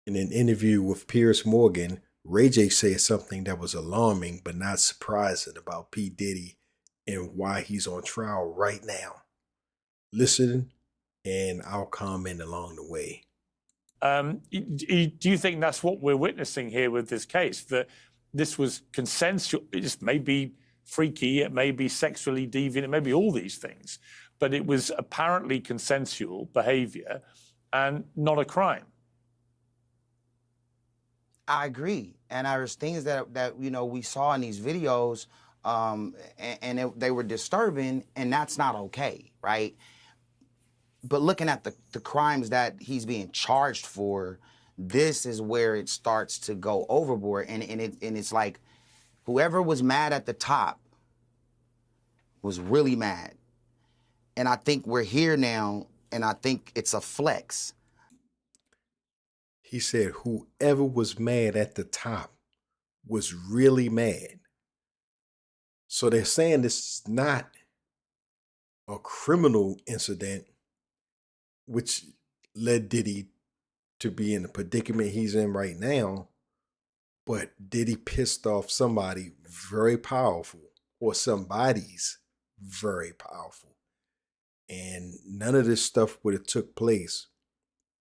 In an interview with Piers Morgan, Ray J said something that was alarming but not surprising about P. Diddy and why he's on trial right now. Listen, and I'll comment along the way. Do you think that's what we're witnessing here with this case? That this was consensual? It may be freaky, it may be sexually deviant, it may be all these things, but it was apparently consensual behavior and not a crime. I agree, and there's things that we saw in these videos, they were disturbing, and that's not okay, right? But looking at the crimes that he's being charged for, this is where it starts to go overboard, and it's like whoever was mad at the top was really mad, and I think we're here now, and I think it's a flex. He said whoever was mad at the top was really mad. So they're saying this is not a criminal incident, which led Diddy to be in the predicament he's in right now. But Diddy pissed off somebody very powerful, or somebody's very powerful. And none of this stuff would have took place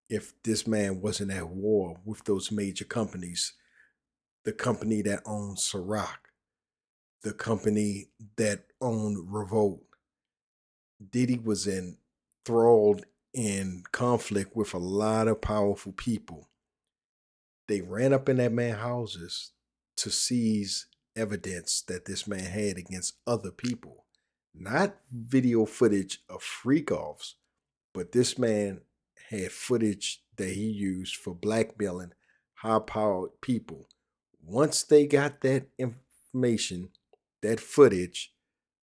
if this man wasn't at war with those major companies. The company that owned Ciroc, the company that owned Revolt. Diddy was enthralled in conflict with a lot of powerful people. They ran up in that man's houses to seize evidence that this man had against other people. Not video footage of freakoffs, but this man had footage that he used for blackmailing high-powered people. Once they got that information, that footage,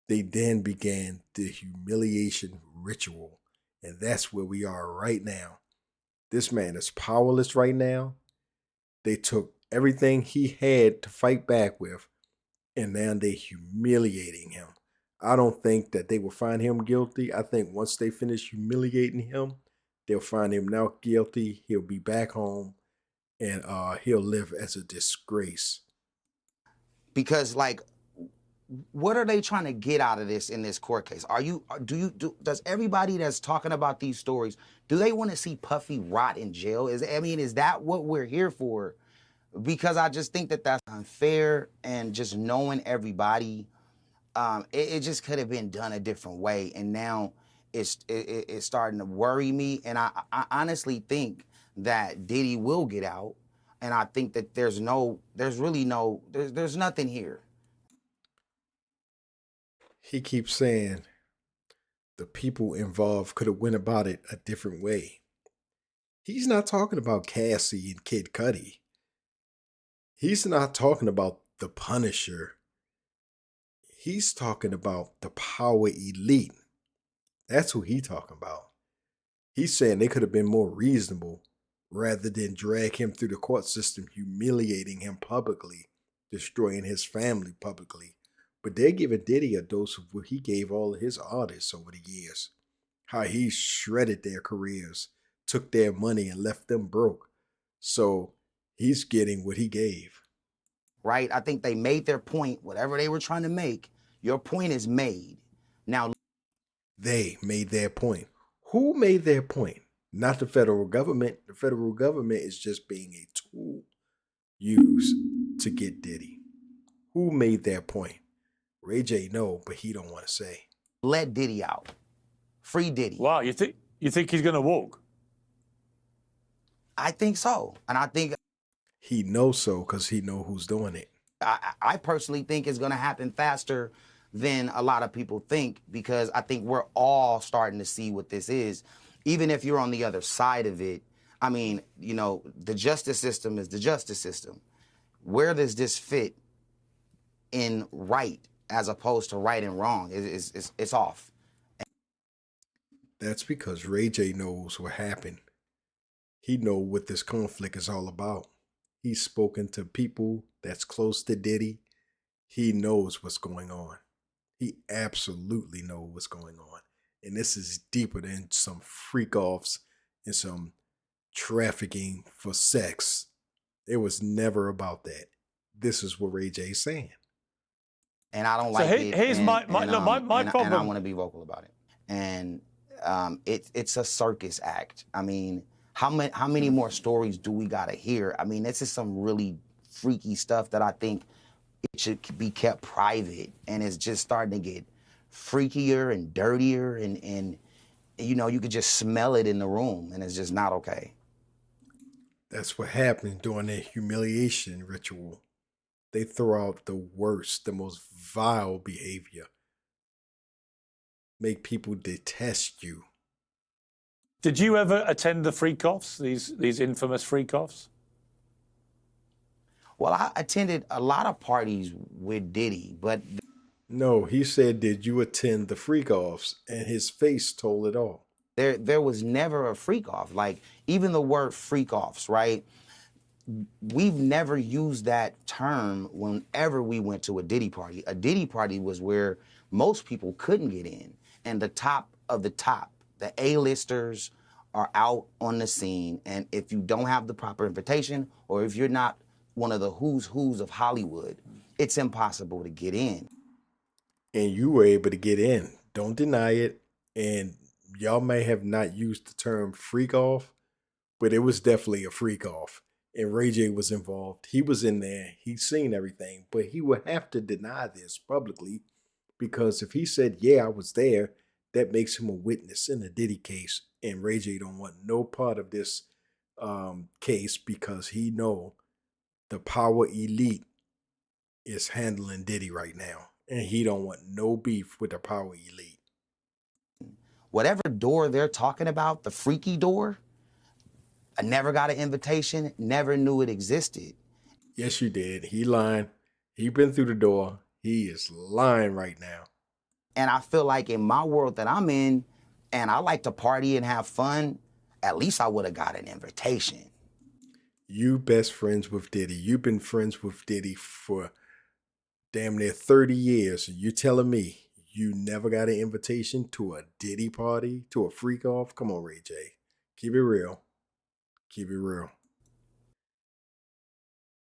they then began the humiliation ritual. And that's where we are right now. This man is powerless right now. They took everything he had to fight back with, and now they're humiliating him. I don't think that they will find him guilty. I think once they finish humiliating him, they'll find him not guilty. He'll be back home, and he'll live as a disgrace. Because like, what are they trying to get out of this in this court case? Does everybody that's talking about these stories, do they want to see Puffy rot in jail? Is that what we're here for? Because I just think that that's unfair, and just knowing everybody, it just could have been done a different way. And now it's starting to worry me. And I honestly think that Diddy will get out. And I think that there's nothing here. He keeps saying the people involved could have went about it a different way. He's not talking about Cassie and Kid Cudi. He's not talking about the Punisher. He's talking about the power elite. That's who he's talking about. He's saying they could have been more reasonable rather than drag him through the court system, humiliating him publicly, destroying his family publicly. But they're giving Diddy a dose of what he gave all of his artists over the years. How he shredded their careers, took their money, and left them broke. So he's getting what he gave. Right? I think they made their point, whatever they were trying to make. Your point is made. Now, they made their point. Who made their point? Not the federal government. The federal government is just being a tool used to get Diddy. Who made their point? Ray J know, but he don't want to say. Let Diddy out. Free Diddy. Wow, you think he's going to walk? I think so. And I think he knows so because he know who's doing it. I personally think it's going to happen faster than a lot of people think, because I think we're all starting to see what this is. Even if you're on the other side of it, I mean, the justice system is the justice system. Where does this fit in right as opposed to right and wrong? It's off. That's because Ray J knows what happened. He know what this conflict is all about. He's spoken to people that's close to Diddy. He knows what's going on. He absolutely knows what's going on. And this is deeper than some freak offs and some trafficking for sex. It was never about that. This is what Ray J's saying. And I don't So like it. here's and, my and I problem. want to be vocal about it. And it's a circus act. I mean, how many more stories do we gotta hear? I mean, this is some really freaky stuff that I think it should be kept private, and it's just starting to get freakier and dirtier, and you know, you could just smell it in the room, and it's just not okay. That's what happened during that humiliation ritual. They throw out the worst, the most vile behavior. Make people detest you. Did you ever attend the freakoffs? These infamous freakoffs? Well, I attended a lot of parties with Diddy, but No, he said, did you attend the freak-offs? And his face told it all. there was never a freak off. Like, even the word freak offs, right? We've never used that term whenever we went to a Diddy party. A Diddy party was where most people couldn't get in. And the top of the top, the A-listers are out on the scene. And if you don't have the proper invitation, or if you're not one of the who's of Hollywood, it's impossible to get in. And you were able to get in. Don't deny it. And y'all may have not used the term freak off, but it was definitely a freak off. And Ray J was involved. He was in there. He's seen everything, but he would have to deny this publicly, because if he said, yeah, I was there, that makes him a witness in the Diddy case. And Ray J don't want no part of this case, because he know the power elite is handling Diddy right now. And he don't want no beef with the power elite. Whatever door they're talking about, the freaky door, I never got an invitation, never knew it existed. Yes, you did. He lying. He been through the door. He is lying right now. And I feel like in my world that I'm in, and I like to party and have fun, at least I would have got an invitation. You best friends with Diddy. You've been friends with Diddy for damn near 30 years. You telling me you never got an invitation to a Diddy party, to a freak off? Come on, Ray J. Keep it real. Keep it real.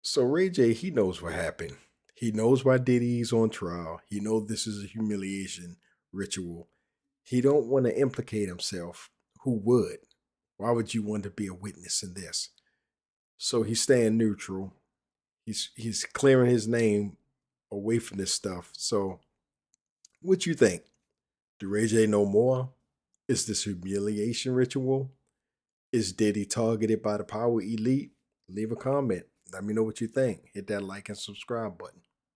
So Ray J, he knows what happened. He knows why Diddy's on trial. He knows this is a humiliation ritual. He don't want to implicate himself. Who would? Why would you want to be a witness in this? So he's staying neutral. He's clearing his name away from this stuff. So what you think? Do Ray J know more? Is this humiliation ritual? Is Diddy targeted by the power elite? Leave a comment. Let me know what you think. Hit that like and subscribe button.